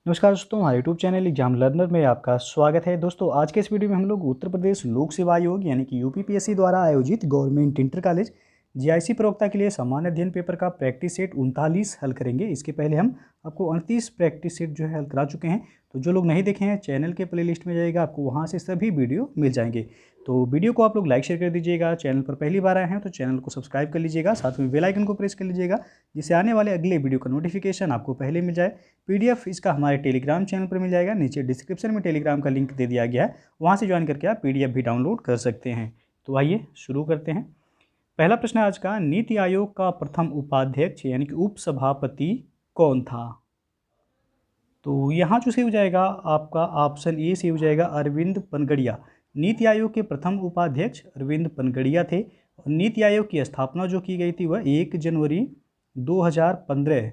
नमस्कार दोस्तों, हमारे यूट्यूब चैनल एग्जाम लर्नर में आपका स्वागत है। दोस्तों, आज के इस वीडियो में हम लोग उत्तर प्रदेश लोक सेवा आयोग यानी कि यूपीपीएससी द्वारा आयोजित गवर्नमेंट इंटर कॉलेज जीआईसी प्रवक्ता के लिए सामान्य अध्ययन पेपर का प्रैक्टिस सेट 39 हल करेंगे। इसके पहले हम आपको 38 प्रैक्टिस सेट जो है हल करा चुके हैं। तो जो लोग नहीं देखे हैं, चैनल के प्लेलिस्ट में जाइएगा, आपको वहाँ से सभी वीडियो मिल जाएंगे। तो वीडियो को आप लोग लाइक शेयर कर दीजिएगा। चैनल पर पहली बार आए हैं तो चैनल को सब्सक्राइब कर लीजिएगा, साथ में बेल आइकन को प्रेस कर लीजिएगा, जिससे आने वाले अगले वीडियो का नोटिफिकेशन आपको पहले मिल जाए। पीडीएफ इसका हमारे टेलीग्राम चैनल पर मिल जाएगा। नीचे डिस्क्रिप्शन में टेलीग्राम का लिंक दे दिया गया है, वहाँ से ज्वाइन करके आप पीडीएफ भी डाउनलोड कर सकते हैं। तो आइए शुरू करते हैं। पहला प्रश्न आज का, नीति आयोग का प्रथम उपाध्यक्ष यानी कि उपसभापति कौन था? तो यहाँ जो सही हो जाएगा आपका ऑप्शन ए से हो जाएगा अरविंद पनगड़िया। नीति आयोग के प्रथम उपाध्यक्ष अरविंद पनगड़िया थे। और नीति आयोग की स्थापना जो की गई थी वह 1 जनवरी 2015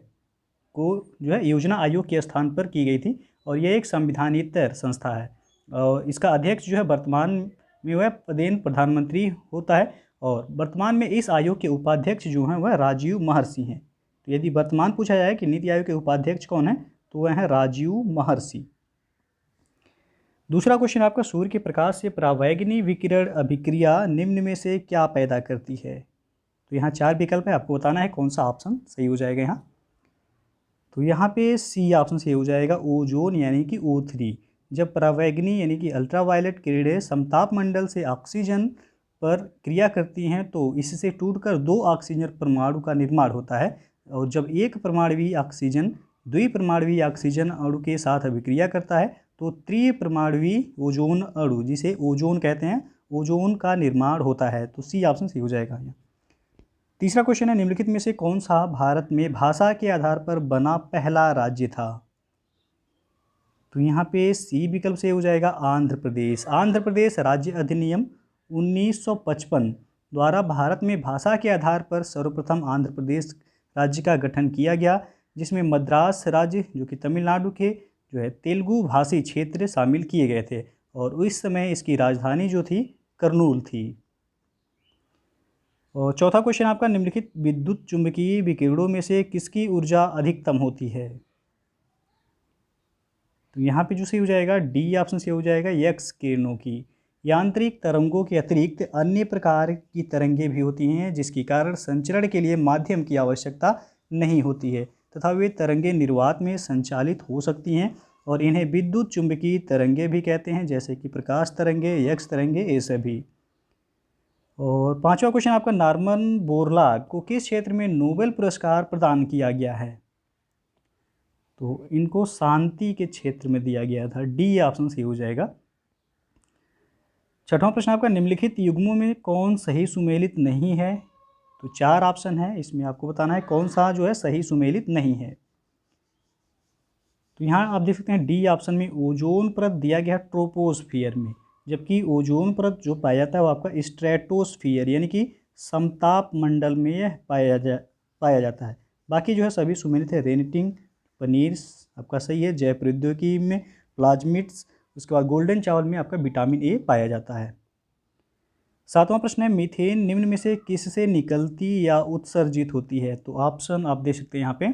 को जो है योजना आयोग के स्थान पर की गई थी। और यह एक संविधानेतर संस्था है। और इसका अध्यक्ष जो है वर्तमान में वह पदेन प्रधानमंत्री होता है। और वर्तमान में इस आयोग के उपाध्यक्ष जो हैं वह राजीव महर्षि हैं। तो यदि वर्तमान पूछा जाए कि नीति आयोग के उपाध्यक्ष कौन है, तो वह है राजीव महर्षि। दूसरा क्वेश्चन आपका, सूर्य के प्रकाश से परावैंगनी विकिरण अभिक्रिया निम्न में से क्या पैदा करती है? तो यहाँ 4 विकल्प है, आपको बताना है कौन सा ऑप्शन सही हो जाएगा यहाँ। तो यहाँ पे सी ऑप्शन सही हो जाएगा, ओजोन यानी कि O3। जब परावैंगनी यानी कि अल्ट्रावायलेट किरणें समताप मंडल से ऑक्सीजन पर क्रिया करती हैं तो इससे टूटकर 2 ऑक्सीजन परमाणु का निर्माण होता है। और जब एक परमाणुवीय ऑक्सीजन द्विपरमाणुवीय ऑक्सीजन अणु के साथ अभिक्रिया करता है तो त्रिपरमाणुवीय ओजोन अणु, जिसे ओजोन कहते हैं, ओजोन का निर्माण होता है। तो सी ऑप्शन सही हो जाएगा यहाँ। तीसरा क्वेश्चन है, निम्नलिखित में से कौन सा भारत में भाषा के आधार पर बना पहला राज्य था? तो यहाँ पे सी विकल्प से हो जाएगा आंध्र प्रदेश। आंध्र प्रदेश राज्य अधिनियम 1955 द्वारा भारत में भाषा के आधार पर सर्वप्रथम आंध्र प्रदेश राज्य का गठन किया गया, जिसमें मद्रास राज्य जो कि तमिलनाडु के जो है तेलुगु भाषी क्षेत्र शामिल किए गए थे। और उस समय इसकी राजधानी जो थी करनूल थी। और चौथा क्वेश्चन आपका, निम्नलिखित विद्युत चुंबकीय विकिरणों में से किसकी ऊर्जा अधिकतम होती है? तो यहाँ पे जो सही हो जाएगा डी ऑप्शन से हो जाएगा एक्स किरणों की। यांत्रिक तरंगों के अतिरिक्त अन्य प्रकार की तरंगें भी होती हैं, जिसके कारण संचरण के लिए माध्यम की आवश्यकता नहीं होती है तथा वे तरंगें निर्वात में संचालित हो सकती हैं। और इन्हें विद्युत चुंबकीय तरंगें भी कहते हैं, जैसे कि प्रकाश तरंगे, एक्स तरंगे, ये सभी। और पांचवा क्वेश्चन आपका, नॉर्मन बोरलॉग को किस क्षेत्र में नोबेल पुरस्कार प्रदान किया गया है? तो इनको शांति के क्षेत्र में दिया गया था। डी ऑप्शन सही हो जाएगा। छठवां प्रश्न आपका, निम्नलिखित युग्मों में कौन सही सुमेलित नहीं है? तो 4 ऑप्शन है, इसमें आपको बताना है कौन सा जो है सही सुमेलित नहीं है। तो यहाँ आप देख सकते हैं डी ऑप्शन में ओजोन परत दिया गया ट्रोपोस्फियर में, जबकि ओजोन परत जो पाया जाता है वो आपका स्ट्रेटोस्फियर यानी कि समताप मंडल में पाया जाता है। बाकी जो है सभी सुमेलित है। रेनिटिंग पनीर आपका सही है, जैव प्रौद्योगिकी में प्लाज्मिड्स, उसके बाद गोल्डन चावल में आपका विटामिन ए पाया जाता है। सातवां प्रश्न है, मीथेन निम्न में से किससे निकलती या उत्सर्जित होती है? तो ऑप्शन आप देख सकते हैं यहाँ पे।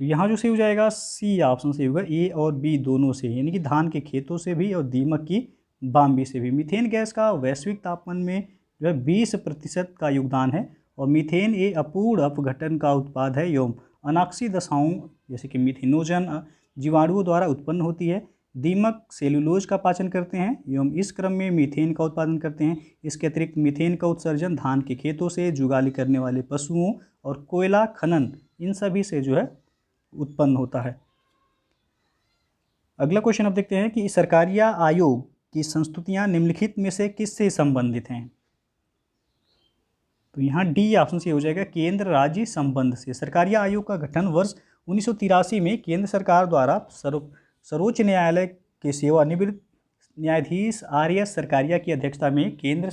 तो यहाँ जो सही हो जाएगा सी ऑप्शन सही होगा, ए और बी दोनों से, यानी कि धान के खेतों से भी और दीमक की बाम्बी से भी। मीथेन गैस का वैश्विक तापमान में जो है 20% का योगदान है। और मीथेन एक अपूर्ण अपघटन का उत्पाद है एवं अनाक्षी दशाओं जैसे कि मीथेनोजन जीवाणुओं द्वारा उत्पन्न होती है। दीमक सेलुलोज का पाचन करते हैं एवं इस क्रम में मीथेन का उत्पादन करते हैं। इसके अतिरिक्त मीथेन का उत्सर्जन धान के खेतों से, जुगाली करने वाले पशुओं और कोयला खनन, इन सभी से जो है उत्पन्न होता है। अगला क्वेश्चन आप देखते हैं कि सरकारिया आयोग की संस्तुतियां निम्नलिखित में से किससे संबंधित हैं? तो यहाँ डी ऑप्शन से हो जाएगा केंद्र राज्य संबंध से। सरकारिया आयोग का गठन वर्ष 1983 में केंद्र सरकार द्वारा सर्वोच्च न्यायालय के सेवानिवृत्त न्यायाधीश आर.एस. सरकारिया की अध्यक्षता में केंद्र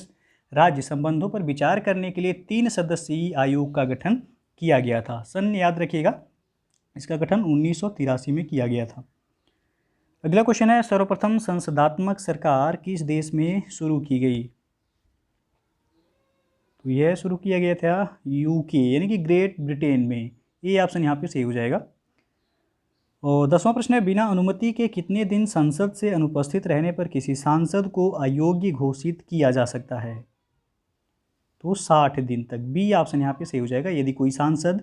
राज्य संबंधों पर विचार करने के लिए 3 सदस्यीय आयोग का गठन किया गया था। सन याद रखिएगा, इसका गठन 1983 में किया गया था। अगला क्वेश्चन है, सर्वप्रथम संसदात्मक सरकार किस देश में शुरू की गई? तो यह शुरू किया गया था यूके यानी कि ग्रेट ब्रिटेन में। ये ऑप्शन यहाँ पे सही हो जाएगा। और 10वां प्रश्न है, बिना अनुमति के कितने दिन संसद से अनुपस्थित रहने पर किसी सांसद को अयोग्य घोषित किया जा सकता है? तो 60 दिन तक। बी ऑप्शन यहाँ पे सही हो जाएगा। यदि कोई सांसद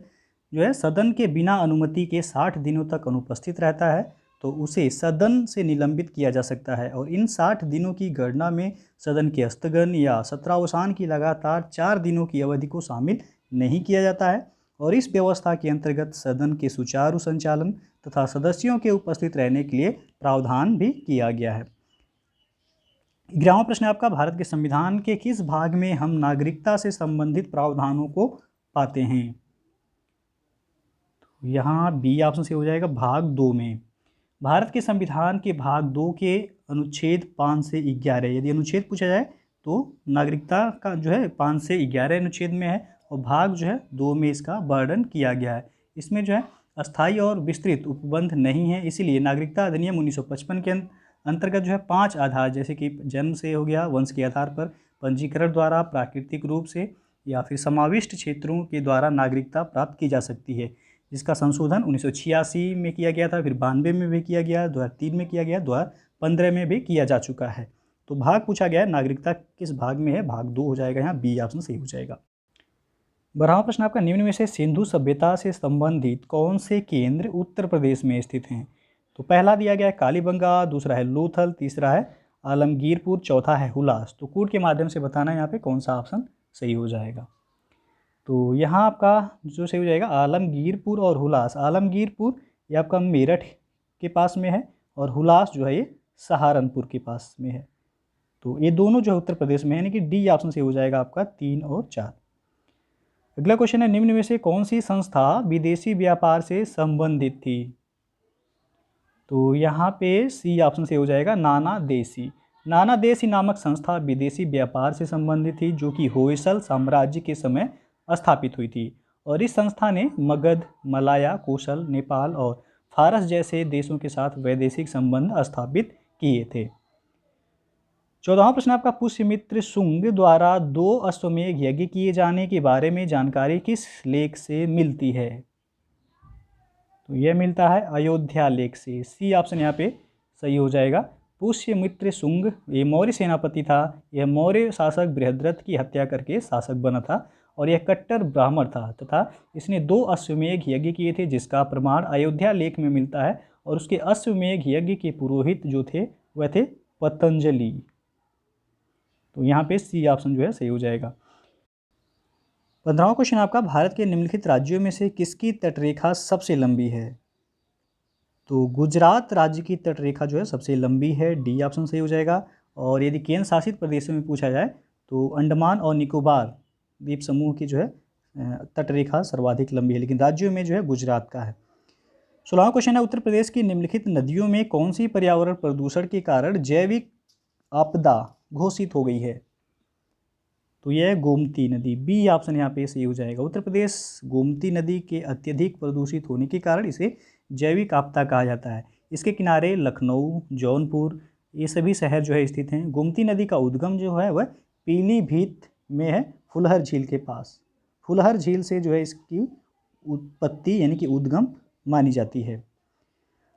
जो है सदन के बिना अनुमति के 60 दिनों तक अनुपस्थित रहता है तो उसे सदन से निलंबित किया जा सकता है, और इन 60 दिनों की गणना में सदन के स्थगन या सत्रावसान की लगातार 4 दिनों की अवधि को शामिल नहीं किया जाता है। और इस व्यवस्था के अंतर्गत सदन के सुचारू संचालन तथा सदस्यों के उपस्थित रहने के लिए प्रावधान भी किया गया है। 11वां प्रश्न है आपका, भारत के संविधान के किस भाग में हम नागरिकता से संबंधित प्रावधानों को पाते हैं? तो यहाँ बी ऑप्शन से हो जाएगा भाग 2 में। भारत के संविधान के भाग 2 के अनुच्छेद 5 से 11, यदि अनुच्छेद पूछा जाए तो नागरिकता का जो है 5 से 11 अनुच्छेद में है, और भाग जो है 2 में इसका वर्णन किया गया है। इसमें जो है अस्थायी और विस्तृत उपबंध नहीं है, इसीलिए नागरिकता अधिनियम 1955 के अंतर्गत जो है 5 आधार, जैसे कि जन्म से हो गया, वंश के आधार पर, पंजीकरण द्वारा, प्राकृतिक रूप से या फिर समाविष्ट क्षेत्रों के द्वारा नागरिकता प्राप्त की जा सकती है, जिसका संशोधन 1986 में किया गया था, फिर 92 में भी किया गया, 2003 में किया गया, 2015 में भी किया जा चुका है। तो भाग पूछा गया है नागरिकता किस भाग में है, भाग 2 हो जाएगा, यहाँ बी ऑप्शन सही हो जाएगा। 12वां प्रश्न आपका, निम्न में से सिंधु सभ्यता से संबंधित कौन से केंद्र उत्तर प्रदेश में स्थित हैं? तो पहला दिया गया है कालीबंगा, दूसरा है लोथल, तीसरा है आलमगीरपुर, चौथा है हुलास। तो कोड के माध्यम से बताना है यहाँ पे कौन सा ऑप्शन सही हो जाएगा। तो यहाँ आपका जो सही हो जाएगा आलमगीरपुर और हुलास। आलमगीरपुर ये आपका मेरठ के पास में है, और हुलास जो है ये सहारनपुर के पास में है। तो ये दोनों जो है उत्तर प्रदेश में है, यानी कि डी ऑप्शन सही हो जाएगा आपका 3 और 4। अगला क्वेश्चन है, निम्न में से कौन सी संस्था विदेशी व्यापार से संबंधित थी? तो यहाँ पे सी ऑप्शन से हो जाएगा नाना देशी। नाना देशी नामक संस्था विदेशी व्यापार से संबंधित थी, जो कि होयसल साम्राज्य के समय स्थापित हुई थी, और इस संस्था ने मगध, मलाया, कोशल, नेपाल और फारस जैसे देशों के साथ वैदेशिक संबंध स्थापित किए थे। 14वां प्रश्न आपका, पुष्यमित्र शुंग द्वारा 2 अश्वमेध यज्ञ किए जाने के बारे में जानकारी किस लेख से मिलती है? तो यह मिलता है अयोध्या लेख से। सी ऑप्शन यहाँ पे सही हो जाएगा। पुष्यमित्र शुंग ये मौर्य सेनापति था। यह मौर्य शासक बृहद्रथ की हत्या करके शासक बना था, और यह कट्टर ब्राह्मण था तथा इसने 2 अश्वमेध यज्ञ किए थे, जिसका प्रमाण अयोध्या लेख में मिलता है। और उसके अश्वमेध यज्ञ के पुरोहित जो थे वह थे पतंजलि। तो यहाँ पे सी ऑप्शन जो है सही हो जाएगा। 15वां क्वेश्चन आपका, भारत के निम्नलिखित राज्यों में से किसकी तटरेखा सबसे लंबी है? तो गुजरात राज्य की तटरेखा जो है सबसे लंबी है, डी ऑप्शन सही हो जाएगा। और यदि केंद्र शासित प्रदेशों में पूछा जाए तो अंडमान और निकोबार द्वीप समूह की जो है तटरेखा सर्वाधिक लंबी है, लेकिन राज्यों में जो है गुजरात का है। 16वां क्वेश्चन है, उत्तर प्रदेश की निम्नलिखित नदियों में कौन सी पर्यावरण प्रदूषण के कारण जैविक आपदा घोषित हो गई है? तो यह है गोमती नदी। बी ऑप्शन यहाँ पे सही हो जाएगा। उत्तर प्रदेश गोमती नदी के अत्यधिक प्रदूषित होने के कारण इसे जैविक आपदा कहा जाता है। इसके किनारे लखनऊ, जौनपुर ये सभी शहर जो है स्थित हैं। गोमती नदी का उद्गम जो है वह पीलीभीत में है, फुलहर झील के पास। फुलहर झील से जो है इसकी उत्पत्ति यानी कि उद्गम मानी जाती है।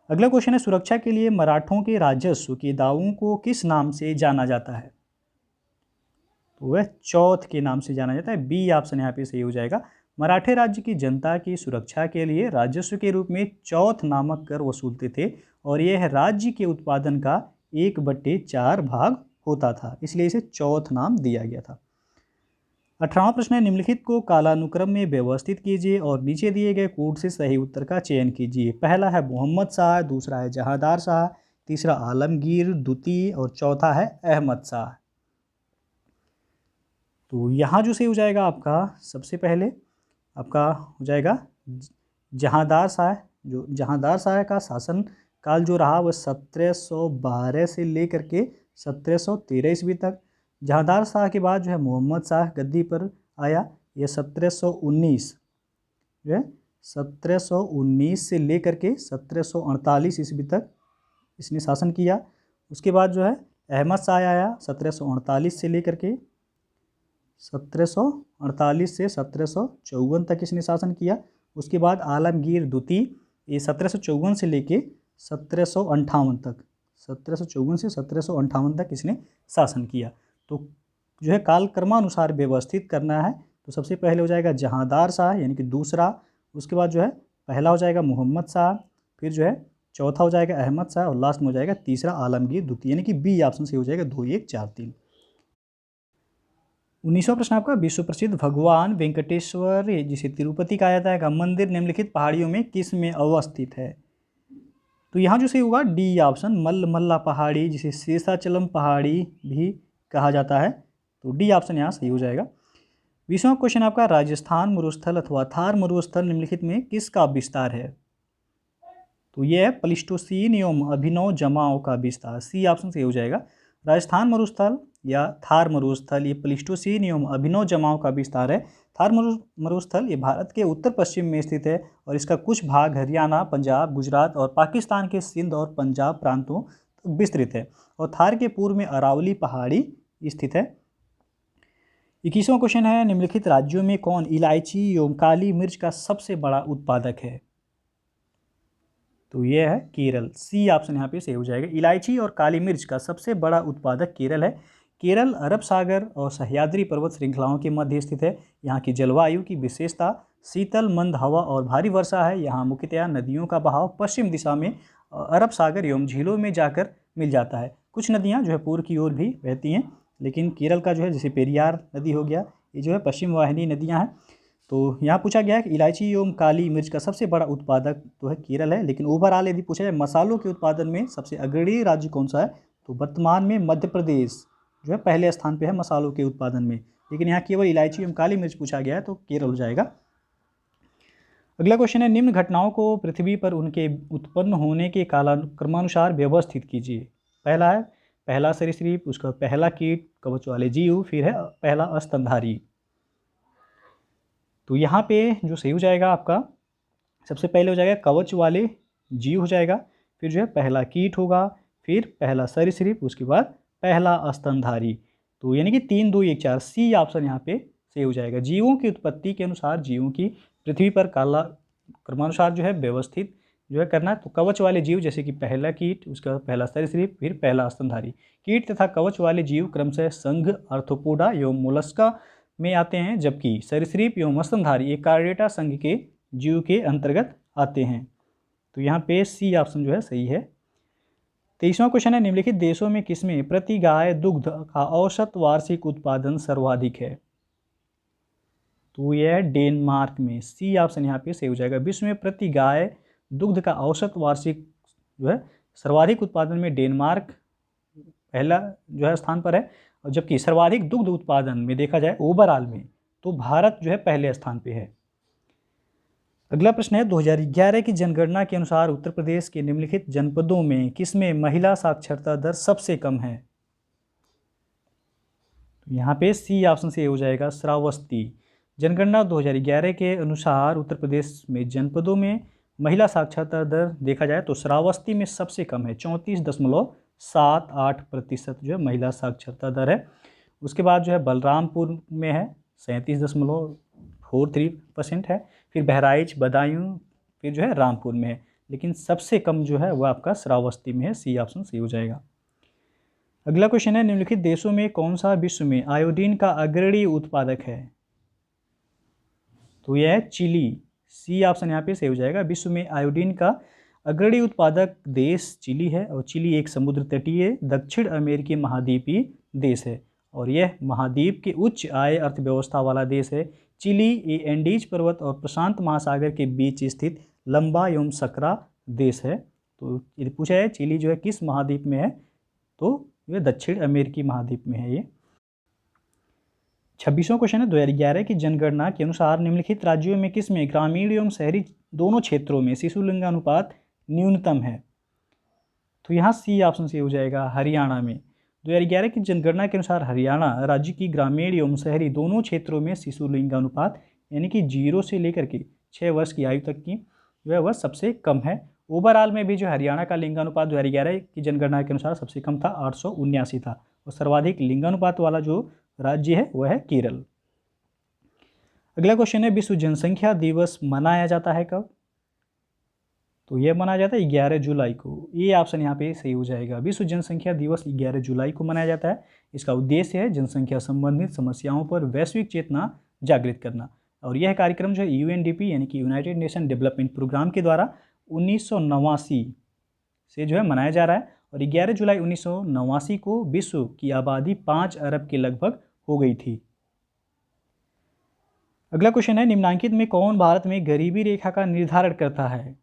अगला क्वेश्चन है, सुरक्षा के लिए मराठों के राजस्व के दावों को किस नाम से जाना जाता है? तो वह चौथ के नाम से जाना जाता है। बी ऑप्शन यहाँ पे सही हो जाएगा। मराठे राज्य की जनता की सुरक्षा के लिए राजस्व के रूप में चौथ नामक कर वसूलते थे, और यह राज्य के उत्पादन का 1/4 भाग होता था, इसलिए इसे चौथ नाम दिया गया था। 18वां प्रश्न है, निम्नलिखित को कालानुक्रम में व्यवस्थित कीजिए और नीचे दिए गए कोड से सही उत्तर का चयन कीजिए। पहला है मोहम्मद शाह, दूसरा है जहांदार शाह, तीसरा आलमगीर द्वितीय और चौथा है अहमद शाह। तो यहाँ जो सही हो जाएगा आपका सबसे पहले आपका हो जाएगा जहांदार शाह। जो जहांदार शाह का शासन काल जो रहा वह 1712 से लेकर के 1713 ईस्वी तक। जहांदार शाह के बाद जो है मोहम्मद शाह गद्दी पर आया। यह 1719 जो है 1719 से लेकर के 1748 ईस्वी तक इसने शासन किया। उसके बाद जो है अहमद शाह आया 1748 से लेकर के 1748 से 1754 तक इसने शासन किया। उसके बाद आलमगीर द्वितीय ये 1754 से लेके 1758 तक, 1754 से 1758 तक इसने शासन किया। तो जो है कालक्रमानुसार व्यवस्थित करना है, तो सबसे पहले हो जाएगा जहांदार शाह यानी कि दूसरा, उसके बाद जो है पहला हो जाएगा मोहम्मद शाह, फिर जो है चौथा हो जाएगा अहमद शाह और लास्ट में हो जाएगा तीसरा आलमगीर द्वितीय, यानी कि बी ऑप्शन से हो जाएगा 2, 1, 4, 3। 19वां प्रश्न आपका, विश्व प्रसिद्ध भगवान वेंकटेश्वर जिसे तिरुपति कहा जाता है का मंदिर निम्नलिखित पहाड़ियों में किस में अवस्थित है? तो यहाँ जो सही होगा डी ऑप्शन, मल्ला पहाड़ी जिसे शेषाचलम पहाड़ी भी कहा जाता है, तो डी ऑप्शन यहाँ सही हो जाएगा। 20वां क्वेश्चन आपका, राजस्थान मरुस्थल अथवा थार मरुस्थल निम्नलिखित में किसका विस्तार है? तो यह है प्लीस्टोसीन एवं अभिनव जमाव का विस्तार, सी ऑप्शन सही हो जाएगा। राजस्थान मरुस्थल या थार मरुस्थल ये प्लीस्टोसीन एवं अभिनव जमाव का विस्तार है। थार मरुस्थल ये भारत के उत्तर पश्चिम में स्थित है और इसका कुछ भाग हरियाणा, पंजाब, गुजरात और पाकिस्तान के सिंध और पंजाब प्रांतों तक विस्तृत है और थार के पूर्व में अरावली पहाड़ी स्थित है। 21वां क्वेश्चन है, निम्नलिखित राज्यों में कौन इलायची एवं काली मिर्च का सबसे बड़ा उत्पादक है? तो यह है केरल, सी ऑप्शन यहाँ पे सही हो जाएगा। इलायची और काली मिर्च का सबसे बड़ा उत्पादक केरल है। केरल अरब सागर और सह्याद्री पर्वत श्रृंखलाओं के मध्य स्थित है। यहाँ की जलवायु की विशेषता शीतल मंद हवा और भारी वर्षा है। यहाँ मुख्यतया नदियों का बहाव पश्चिम दिशा में अरब सागर एवं झीलों में जाकर मिल जाता है। कुछ नदियाँ जो है पूर्व की ओर भी बहती हैं, लेकिन केरल का जो है जैसे पेरियार नदी हो गया, ये जो है पश्चिम वाहिनी नदियाँ हैं। तो यहाँ पूछा गया है कि इलायची एवं काली मिर्च का सबसे बड़ा उत्पादक तो है केरल है, लेकिन ओवरऑल यदि पूछा जाए मसालों के उत्पादन में सबसे अग्रणी राज्य कौन सा है, तो वर्तमान में मध्य प्रदेश जो है पहले स्थान पे है मसालों के उत्पादन में, लेकिन यहाँ केवल इलायची एवं काली मिर्च पूछा गया है तो केरल हो जाएगा। अगला क्वेश्चन है, निम्न घटनाओं को पृथ्वी पर उनके उत्पन्न होने के कालक्रमानुसार व्यवस्थित कीजिए। पहला है पहला सरीसृप, उसका पहला कीट, कवच वाले जीव, फिर है पहला स्तनधारी। तो यहाँ पे जो सही हो जाएगा आपका सबसे पहले हो जाएगा कवच वाले जीव हो जाएगा, फिर जो है पहला कीट होगा, फिर पहला सरीसृप, उसके बाद पहला स्तनधारी। तो यानी कि 3, 2, 1, 4, सी ऑप्शन यहाँ पे सही हो जाएगा। जीवों की उत्पत्ति के अनुसार जीवों की पृथ्वी पर काला क्रमानुसार जो है व्यवस्थित जो है करना है। तो कवच वाले जीव जैसे कि पहला कीट, उसका पहला सरीसृप, फिर पहला स्तनधारी। कीट तथा कवच वाले जीव क्रमशः संघ, आर्थ्रोपोडा एवं मोलस्का में आते हैं, जबकि सरीसृप एवं स्तनधारी एक कार्डेटा संघ के जीव के अंतर्गत आते हैं। तो यहाँ पे सी ऑप्शन जो है सही है। 23वां क्वेश्चन है, निम्नलिखित देशों में किसमें प्रति गाय दुग्ध का औसत वार्षिक उत्पादन सर्वाधिक है? तो यह है डेनमार्क में, सी ऑप्शन यहाँ पे सही हो जाएगा। विश्व में प्रति गाय दुग्ध का औसत वार्षिक जो है सर्वाधिक उत्पादन में डेनमार्क पहला जो है स्थान पर है, और जबकि सर्वाधिक दुग्ध उत्पादन में देखा जाए ओवरऑल में तो भारत जो है पहले स्थान पे है। अगला प्रश्न है, 2011 की जनगणना के अनुसार उत्तर प्रदेश के निम्नलिखित जनपदों में किसमें महिला साक्षरता दर सबसे कम है? तो यहाँ पे सी ऑप्शन से हो जाएगा श्रावस्ती। जनगणना 2011 के अनुसार उत्तर प्रदेश में जनपदों में महिला साक्षरता दर देखा जाए तो श्रावस्ती में सबसे कम है, 34.78% जो है महिला साक्षरता दर है। उसके बाद जो है बलरामपुर में है 37.43% है, फिर बहराइच, बदायूं, फिर जो है रामपुर में है, लेकिन सबसे कम जो है वह आपका श्रावस्ती में है, सी ऑप्शन सही हो जाएगा। अगला क्वेश्चन है, निम्नलिखित देशों में कौन सा विश्व में आयोडीन का अग्रणी उत्पादक है? तो यह है चिली, सी ऑप्शन यहाँ पे सही हो जाएगा। विश्व में आयोडीन का अग्रणी उत्पादक देश चिली है, और चिली एक समुद्र तटीय दक्षिण अमेरिकी महाद्वीपीय देश है और यह महाद्वीप के उच्च आय अर्थव्यवस्था वाला देश है। चिली ये एंडीज पर्वत और प्रशांत महासागर के बीच स्थित लंबा एवं सकरा देश है। तो यदि पूछा है चिली जो है किस महाद्वीप में है, तो यह दक्षिण अमेरिकी महाद्वीप में है। ये 26वां क्वेश्चन है, 2011 की जनगणना के अनुसार निम्नलिखित राज्यों में किसमें ग्रामीण एवं शहरी दोनों क्षेत्रों में शिशु लिंगानुपात न्यूनतम है? तो यहाँ सी ऑप्शन से हो जाएगा हरियाणा में। 2011 की जनगणना के अनुसार हरियाणा राज्य की ग्रामीण एवं शहरी दोनों क्षेत्रों में शिशु लिंगानुपात यानी कि 0 से लेकर के 6 वर्ष की आयु तक की जो है वह सबसे कम है। ओवरऑल में भी जो हरियाणा का लिंगानुपात 2011 की जनगणना के अनुसार सबसे कम था, 879 था, और सर्वाधिक लिंगानुपात वाला जो राज्य है वह है केरल। अगला क्वेश्चन है, विश्व जनसंख्या दिवस मनाया जाता है कब? तो यह मनाया जाता है 11 जुलाई को। ये ऑप्शन यहाँ पे सही हो जाएगा। विश्व जनसंख्या दिवस 11 जुलाई को मनाया जाता है। इसका उद्देश्य है जनसंख्या संबंधित समस्याओं पर वैश्विक चेतना जागृत करना। और यह कार्यक्रम जो है यूएनडीपी यानी कि यूनाइटेड नेशन डेवलपमेंट प्रोग्राम के द्वारा 1989 से जो है मनाया जा रहा है। और 11 जुलाई 1989 को विश्व की आबादी 5 अरब के लगभग हो गई थी। अगला क्वेश्चन है, निम्नलिखित में कौन भारत में गरीबी रेखा का निर्धारण करता है?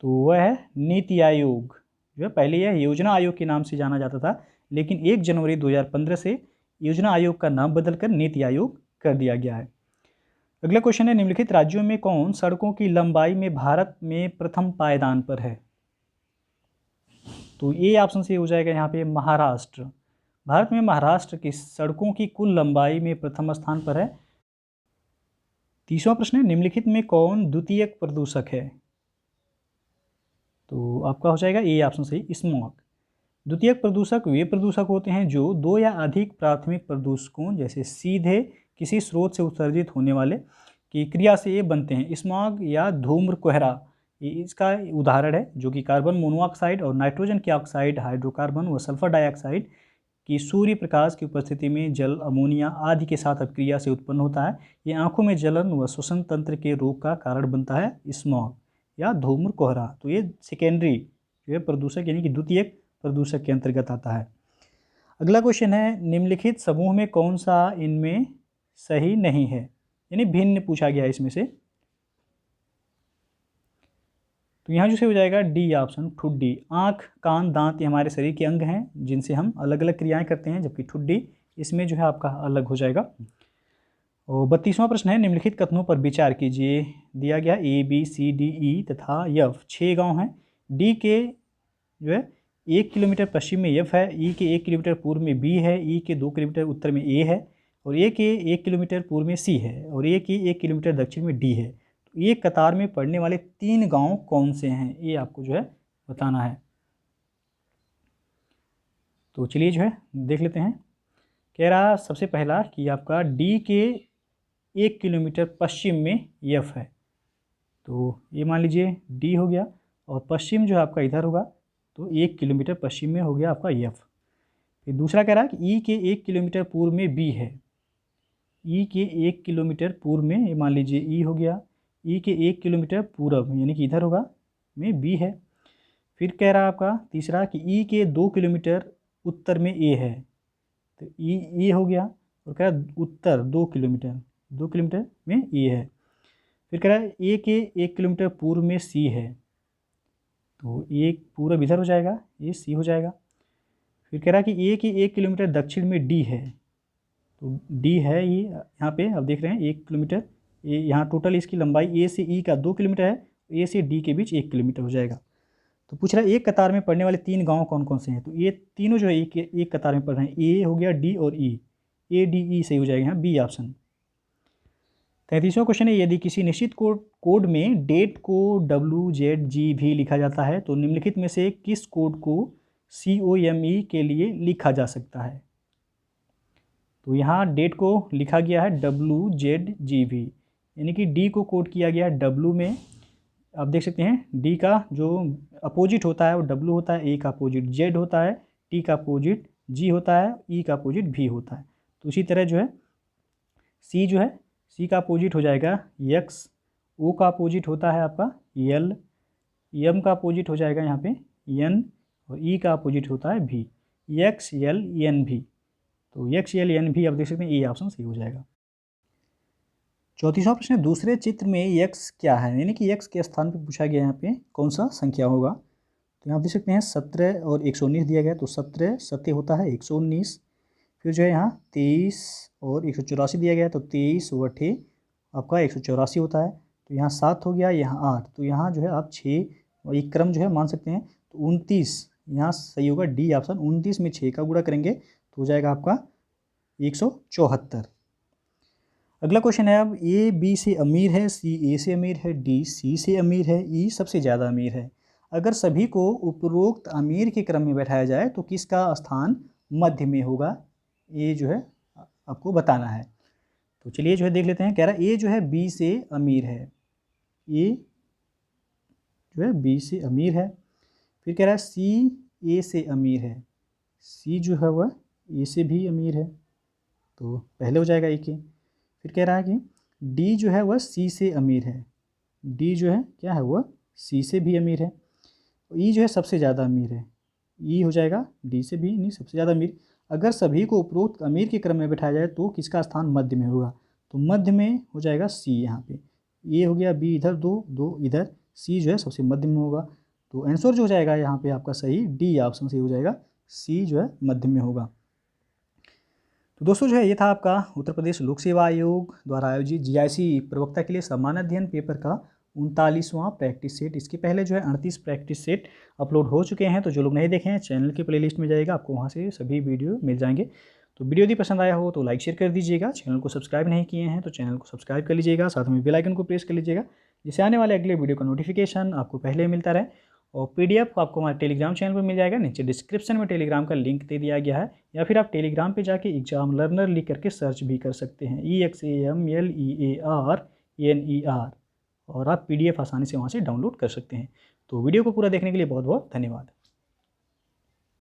तो वह है नीति आयोग। जो है पहले यह योजना आयोग के नाम से जाना जाता था, लेकिन 1 जनवरी 2015 से योजना आयोग का नाम बदलकर नीति आयोग कर दिया गया है। अगला क्वेश्चन है, निम्नलिखित राज्यों में कौन सड़कों की लंबाई में भारत में प्रथम पायदान पर है? तो ये ऑप्शन से हो जाएगा यहाँ पे महाराष्ट्र। भारत में महाराष्ट्र की सड़कों की कुल लंबाई में प्रथम स्थान पर है। तीसरा प्रश्न है, निम्नलिखित में कौन द्वितीयक प्रदूषक है? तो आपका हो जाएगा ए ऑप्शन सही, स्मॉग। द्वितीयक प्रदूषक वे प्रदूषक होते हैं जो 2 या अधिक प्राथमिक प्रदूषकों जैसे सीधे किसी स्रोत से उत्सर्जित होने वाले की क्रिया से ये बनते हैं। स्मॉग या धूम्र कोहरा ये इसका उदाहरण है, जो कि कार्बन मोनोऑक्साइड और नाइट्रोजन के ऑक्साइड, हाइड्रोकार्बन व सल्फर डाइऑक्साइड की सूर्य प्रकाश की उपस्थिति में जल, अमोनिया आदि के साथ अभिक्रिया से उत्पन्न होता है। ये आंखों में जलन व श्वसन तंत्र के रोग का कारण बनता है, स्मॉग या धूम्र कोहरा। तो ये सेकेंडरी जो है प्रदूषक यानी कि द्वितीयक प्रदूषक के अंतर्गत आता है। अगला क्वेश्चन है, निम्नलिखित समूह में कौन सा इनमें सही नहीं है, यानी भिन्न पूछा गया है इसमें से। तो यहाँ जो से हो जाएगा डी ऑप्शन, ठुड्डी। आँख, कान, दांत ये हमारे शरीर के अंग हैं जिनसे हम अलग अलग क्रियाएं करते हैं, जबकि ठुड्डी इसमें जो है आपका अलग हो जाएगा। और 32वां प्रश्न है, निम्नलिखित कथनों पर विचार कीजिए। दिया गया A B C D E तथा एफ 6 गांव हैं। डी के जो है 1 किलोमीटर पश्चिम में एफ है, ई के 1 किलोमीटर पूर्व में बी है, ई के 2 किलोमीटर उत्तर में ए है, और ए के 1 किलोमीटर पूर्व में सी है, और ए के 1 किलोमीटर दक्षिण में डी है। तो ये कतार में पड़ने वाले 3 गांव कौन से हैं, ये आपको जो है बताना है। तो चलिए जो है देख लेते हैं। कह रहा सबसे पहला कि आपका डी के 1 किलोमीटर पश्चिम में एफ है। तो ये मान लीजिए डी हो गया, और पश्चिम जो है आपका इधर होगा, तो 1 किलोमीटर पश्चिम में हो गया आपका एफ। फिर दूसरा कह रहा है कि ई के 1 किलोमीटर पूर्व में बी है। ई के 1 किलोमीटर पूर्व में ये मान लीजिए ई हो गया, ई के 1 किलोमीटर पूर्व यानी कि इधर होगा में बी है। फिर कह रहा है आपका तीसरा कि ई के 2 किलोमीटर उत्तर में ए है, तो ई हो गया, और कह रहा है उत्तर 2 किलोमीटर में ए है। फिर कह रहा है ए के 1 किलोमीटर पूर्व में सी है, तो ए पूर्व इधर हो जाएगा, ये सी हो जाएगा। फिर कह रहा है कि ए के 1 किलोमीटर दक्षिण में डी है, तो डी है ये यहाँ पे अब देख रहे हैं 1 किलोमीटर। ये यहाँ टोटल इसकी लंबाई ए से ई का 2 किलोमीटर है, ए से डी के बीच 1 किलोमीटर हो जाएगा। तो पूछ रहा है एक कतार में पड़ने वाले 3 गांव कौन कौन से हैं, तो ये तीनों जो है एक कतार में पड़ रहे हैं। ए हो गया, डी और ई, ए डी ई सही हो जाएगा यहाँ बी ऑप्शन। 33वां क्वेश्चन है, यदि किसी निश्चित कोड में डेट को WZG भी लिखा जाता है, तो निम्नलिखित में से किस कोड को COME के लिए लिखा जा सकता है? तो यहाँ डेट को लिखा गया है WZGV, यानी कि डी को कोड किया गया है W में। आप देख सकते हैं डी का जो अपोजिट होता है वो W होता है, ए का अपोजिट Z होता है, टी का अपोजिट G होता है, ई का अपोजिट V होता है। तो उसी तरह जो है सी जो है सी का अपोजिट हो जाएगा X, O का अपोजिट होता है आपका L, M का अपोजिट हो जाएगा यहाँ पे N, और E का अपोजिट होता है V, X L N V। तो X L N V आप देख सकते हैं ये ऑप्शन सही हो जाएगा। 34वां प्रश्न, दूसरे चित्र में x क्या है, यानी कि x के स्थान पे पूछा गया यहाँ पे कौन सा संख्या होगा। तो यहाँ देख सकते हैं 17 और 119 दिया गया, तो 17 सत्य होता है 119। फिर जो है यहाँ 23 और 184 दिया गया, तो 23 बटे आपका 184 होता है। तो यहाँ 7 हो गया, यहाँ 8, तो यहाँ जो है आप 6 और एक क्रम जो है मान सकते हैं। तो 29 यहाँ सही होगा डी ऑप्शन। 29 में 6 का गुणा करेंगे तो हो जाएगा आपका 174। अगला क्वेश्चन है, अब ए बी से अमीर है, सी ए से अमीर है, डी सी से अमीर है, ई सबसे ज़्यादा अमीर है। अगर सभी को उपरोक्त अमीर के क्रम में बैठाया जाए तो किसका स्थान मध्य में होगा, ये जो है आपको बताना है। तो चलिए जो है देख लेते हैं। कह रहा है ए जो है बी से अमीर है, ए जो है बी से अमीर है। फिर कह रहा है सी ए से अमीर है, सी जो है वह ए से भी अमीर है, तो पहले हो जाएगा ए के। फिर कह रहा है कि डी जो है वह सी से अमीर है, डी जो है क्या है वह सी से भी अमीर है। ई जो है सबसे ज़्यादा अमीर है, ई हो जाएगा डी से भी नहीं सबसे ज़्यादा अमीर। अगर सभी को उपरोक्त अमीर के क्रम में बैठाया जाए तो किसका स्थान मध्य में होगा, तो मध्य में हो जाएगा सी। यहाँ पे ए हो गया, बी इधर, दो इधर, सी जो है सबसे मध्य में होगा। तो आंसर जो हो जाएगा यहाँ पे आपका सही डी ऑप्शन सही हो जाएगा, सी जो है मध्य में होगा। तो दोस्तों जो है ये था आपका उत्तर प्रदेश लोक सेवा आयोग द्वारा आयोजित जीआईसी प्रवक्ता के लिए सामान्य अध्ययन पेपर का 39वां प्रैक्टिस सेट। इसके पहले जो है 38 प्रैक्टिस सेट अपलोड हो चुके हैं, तो जो लोग नहीं देखे हैं चैनल की प्लेलिस्ट में जाइएगा, आपको वहाँ से सभी वीडियो मिल जाएंगे। तो वीडियो यदि पसंद आया हो तो लाइक शेयर कर दीजिएगा, चैनल को सब्सक्राइब नहीं किए हैं तो चैनल को सब्सक्राइब कर लीजिएगा, साथ में बेल आइकन को प्रेस कर लीजिएगा, जिससे आने वाले अगले वीडियो का नोटिफिकेशन आपको पहले मिलता रहे। और पीडीएफ आपको हमारे टेलीग्राम चैनल पर मिल जाएगा, नीचे डिस्क्रिप्शन में टेलीग्राम का लिंक दे दिया गया है, या फिर आप टेलीग्राम पे जाके एग्जाम लर्नर लिख करके सर्च भी कर सकते हैं, EXAMLEARNER, और आप पीडीएफ आसानी से वहाँ से डाउनलोड कर सकते हैं। तो वीडियो को पूरा देखने के लिए बहुत बहुत धन्यवाद।